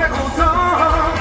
t'es content.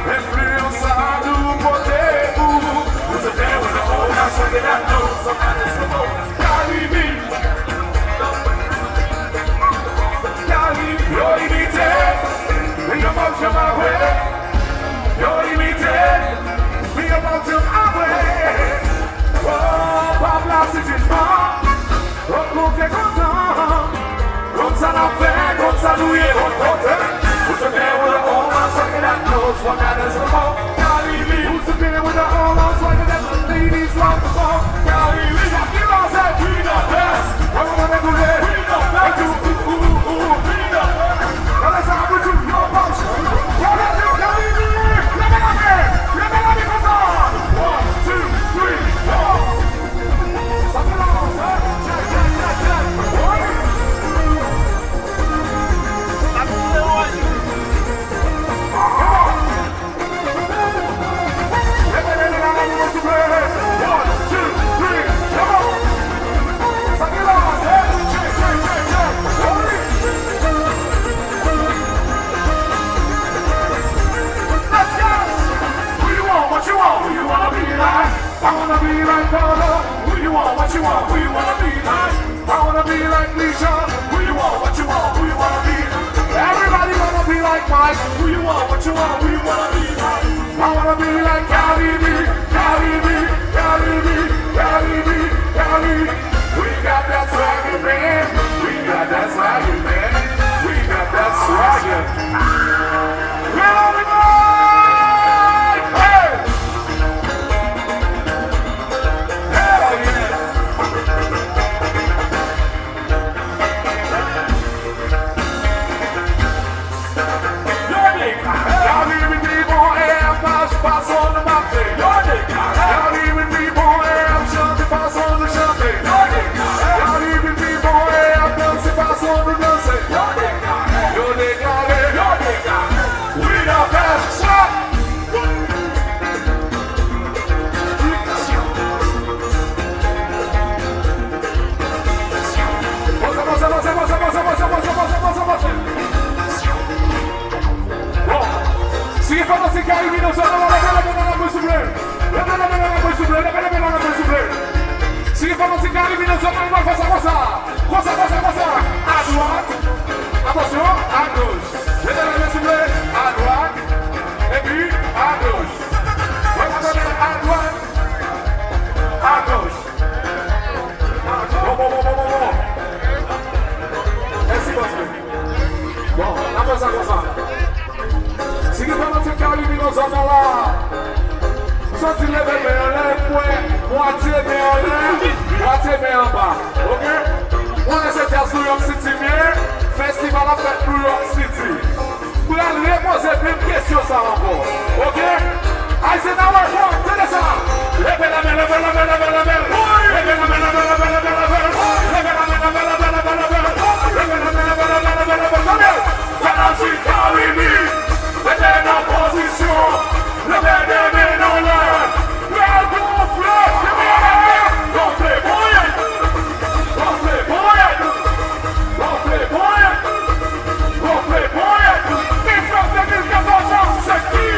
Influence à nous porter pour. Nous sommes there with the whole house, so that I know somebody's supposed to carry me. You're limited, we about you my way. You're limited, we about you my way. Oh, pas place c'est pas. Oh, qu'on t'est content. Comme ça l'a fait, comme ça nous y est rencontré. Who's the man with the whole house, like that knows what matters the most? Carimi. Who's the man with the whole house, like that the ladies love the most? Carimi. Give us that, we the best. I wanna do that, we the best. I wanna be like Carla. Who you want? What you want? Who you wanna be like? I wanna be like Nisha. Who you want? What you want? Who you wanna be? Everybody wanna be like Mike. Who you want? What you want? Who you wanna be like? I wanna be like Carimi, Carimi, Carimi, Carimi, Carimi. We got that swagger, man. We got that swagger, man. We got that swagger. Sigue falando sin Carimi, no solo la banana por su play. La banana por su play, la banana por su play. Sigue falando sin Carimi, no solo la cosa, cosa. Cosa, cosa, cosa. À droite. Attention, à gauche. Je donne le soufflet à droite. Et puis à gauche. On va donner à droite. À gauche. Bon, bon, bon, bon, bon, bon. Merci, monsieur. Bon, la cosa, cosa. Sigue falando sin Carimi, no solo là. Soit tu lèves les en l'air, moitié main en l'air, moitié main en bas. Ok? On essaie de faire New York City, mais festival à fête New York City. Pour aller reposer plein de questions, ça encore. Ok? Allez, c'est dans le fond, tenez ça. Levez la main, levez la main, levez la main. Levez la main, levez la main, levez la main. Levez la main, levez la main, levez la main. Levez la main, levez la main, levez la main. Tenez! Tenez, Carimi. Levez la position. Levez les mains en l'air. C'est qui?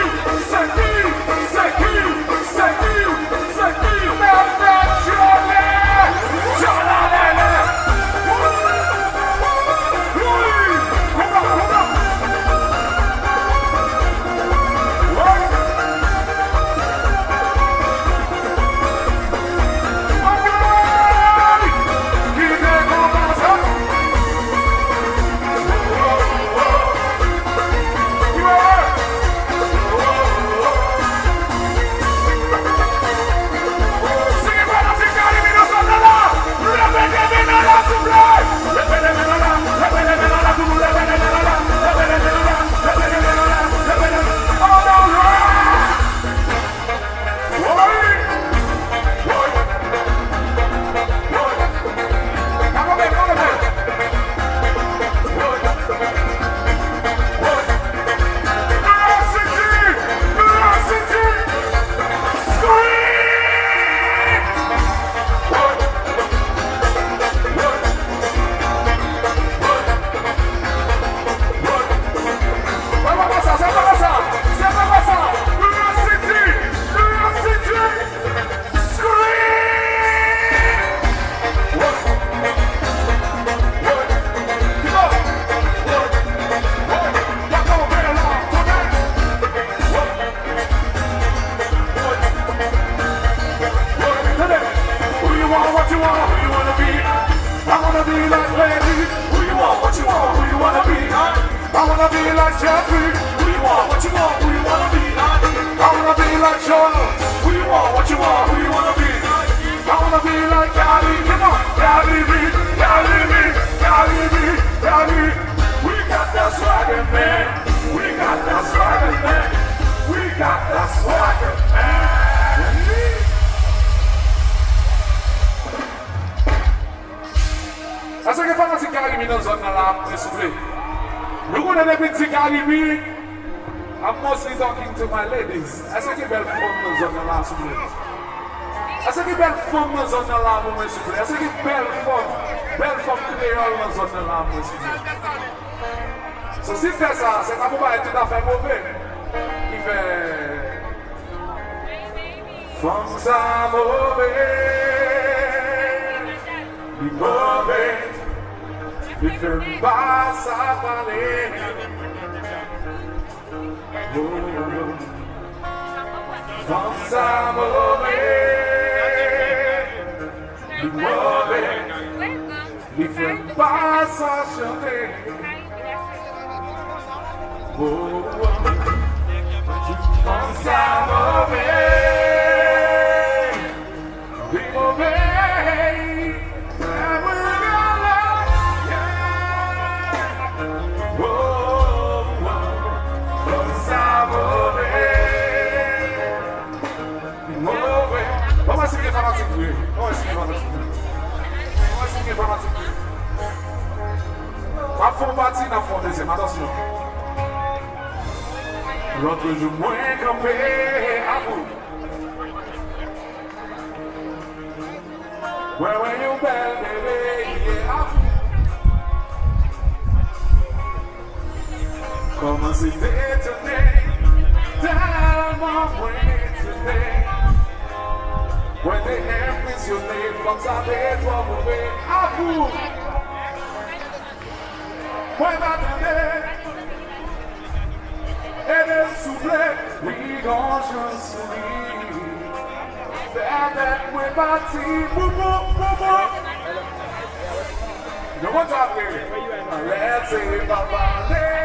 free. Who you want? What you want? Who you wanna be? I wanna be like Sean. Who you want? What you want? Who you wanna be? I wanna be like Carimi. Come on, Carimi, Carimi, Carimi, Carimi. We got that swagger, man. We got that swagger, man. We got that swagger, man. Est-ce que pendant que Carimi dans zone là, s'il vous plaît, nous connaissons les petits Carimi. I'm mostly talking to my ladies. Est-ce que belle femme dans zone là, s'il vous plaît? Est-ce que belle femme dans zone là, s'il vous plaît? Est-ce que belle femme créole dans zone là, s'il vous plaît? So, si fait ça, c'est comme pas tout à fait mauvais. Il fait femme ça mauvais, il mauvais. Il fait pas ça parler. Femme ça mauvais, il mauvais. Il fait pas ça chanter. Femme ça mauvais, il mauvais. Pas fond bâti dans fond deuxième, attention. L'autre jour moins campé à vous. Where you belle bébé, à vous. Comment c'est détonné, tellement moins étonné. When they impressionné, comme ça des toi mauvais, à vous. When m'attendais, et de souffler, oui, quand je souris. Faire d'être moins parti, boubou, boubou. You know what's up here? Let's say pas parler.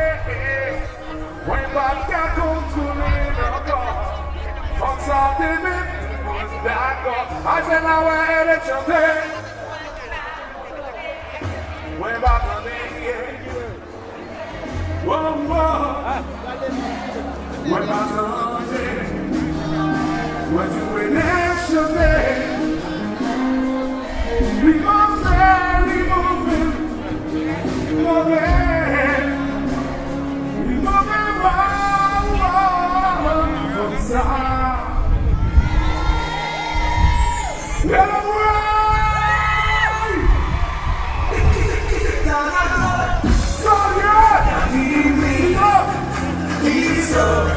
When pas qu'à contrôler encore. Comme ça t'aimer, d'accord. I said now we're at chanter. When pas parler. Whoa, whoa. When pas parler. When you in action, we must be moving, from the side. Get away! So yeah! He's up.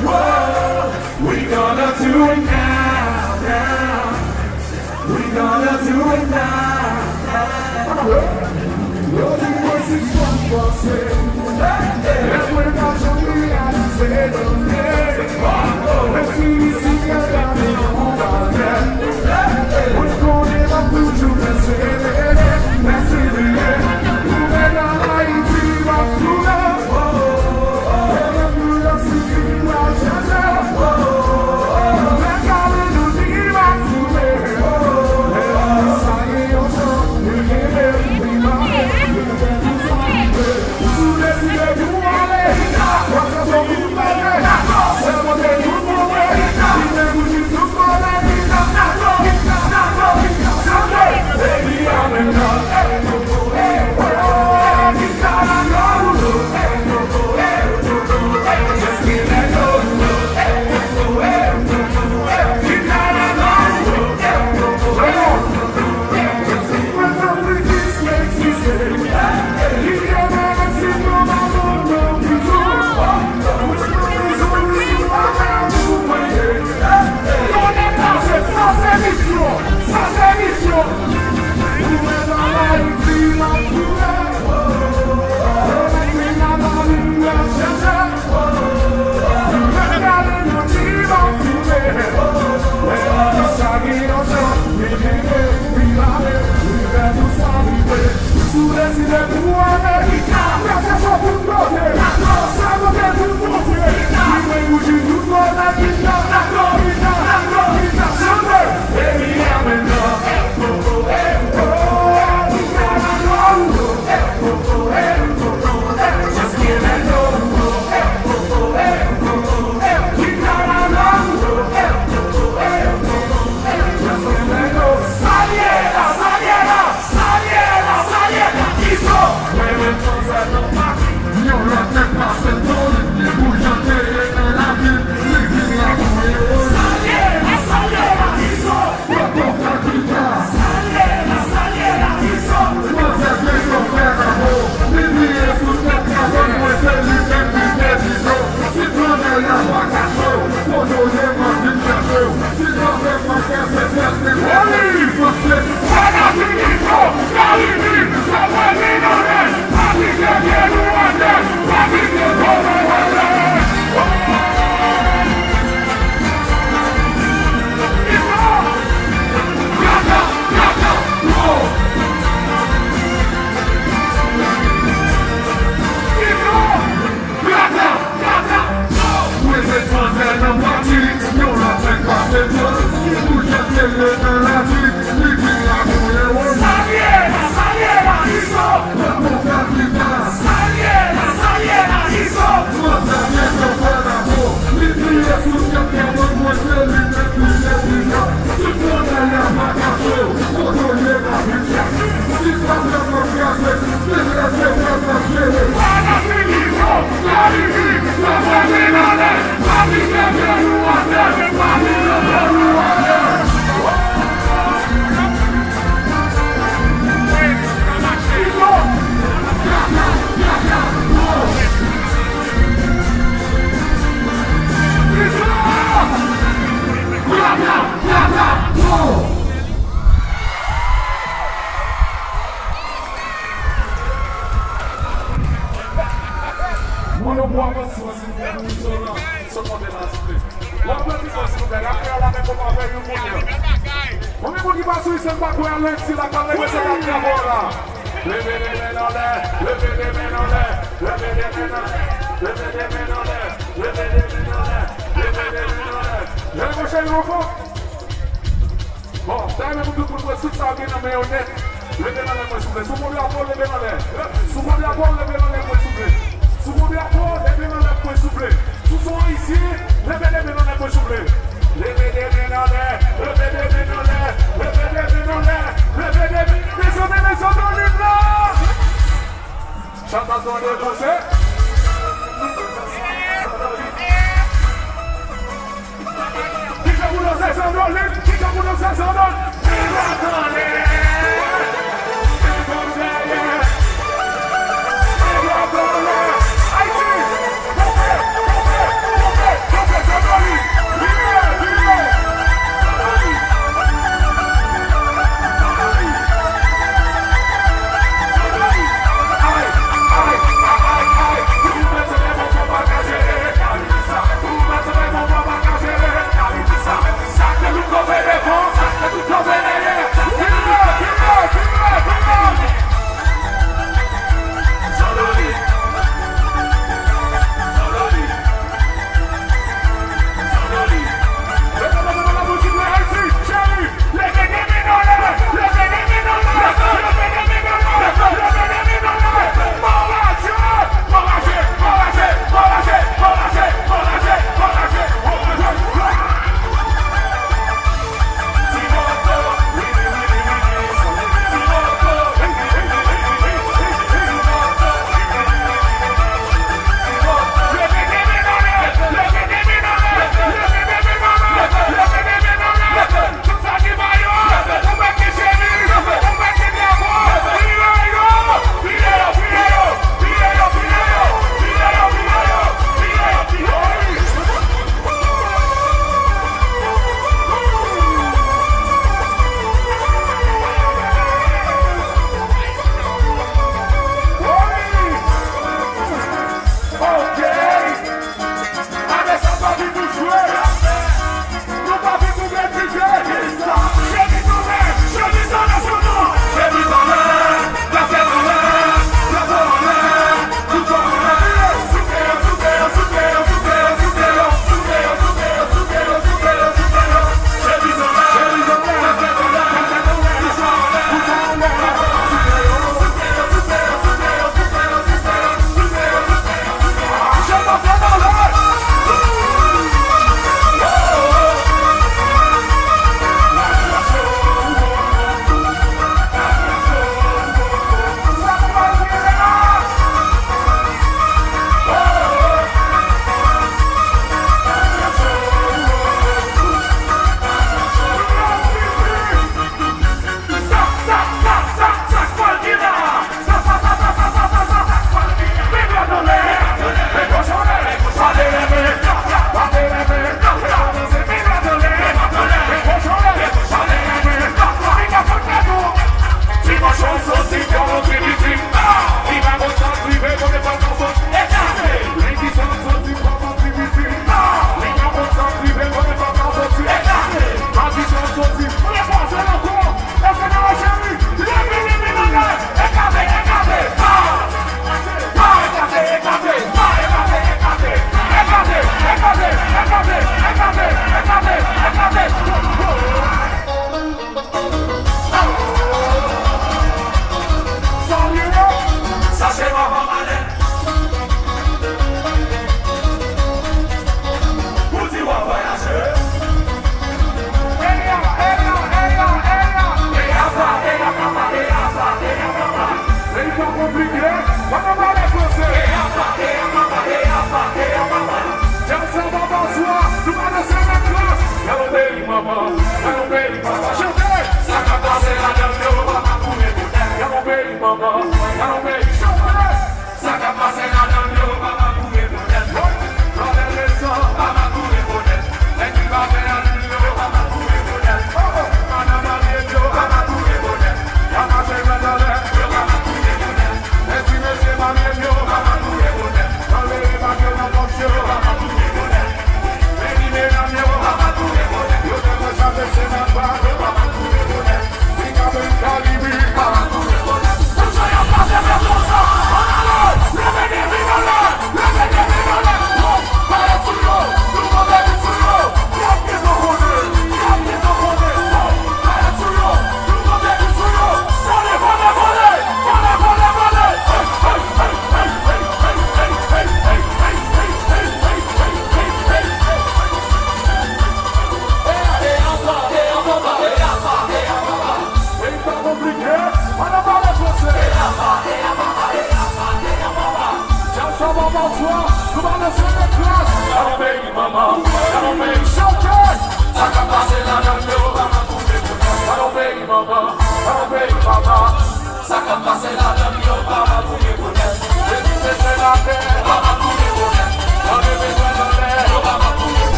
Whoa! We gonna do it now, now. We gonna do it now, now. Looking for 6-1-4-6. That's when I show me how to say the name. Let's see you got me on that. We're going in a future, let's say it. Let's see the end. You better like see what you love. Tell you love, see what you love.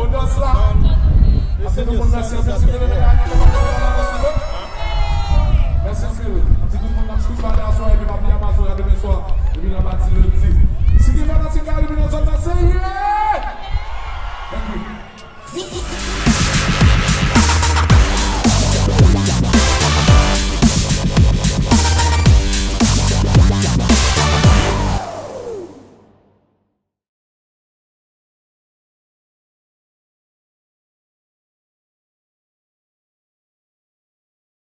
on danse là. Merci tout le monde, merci. Merci tout le monde, merci. Tout le monde, merci. Tout le monde, merci. Tout le monde, merci.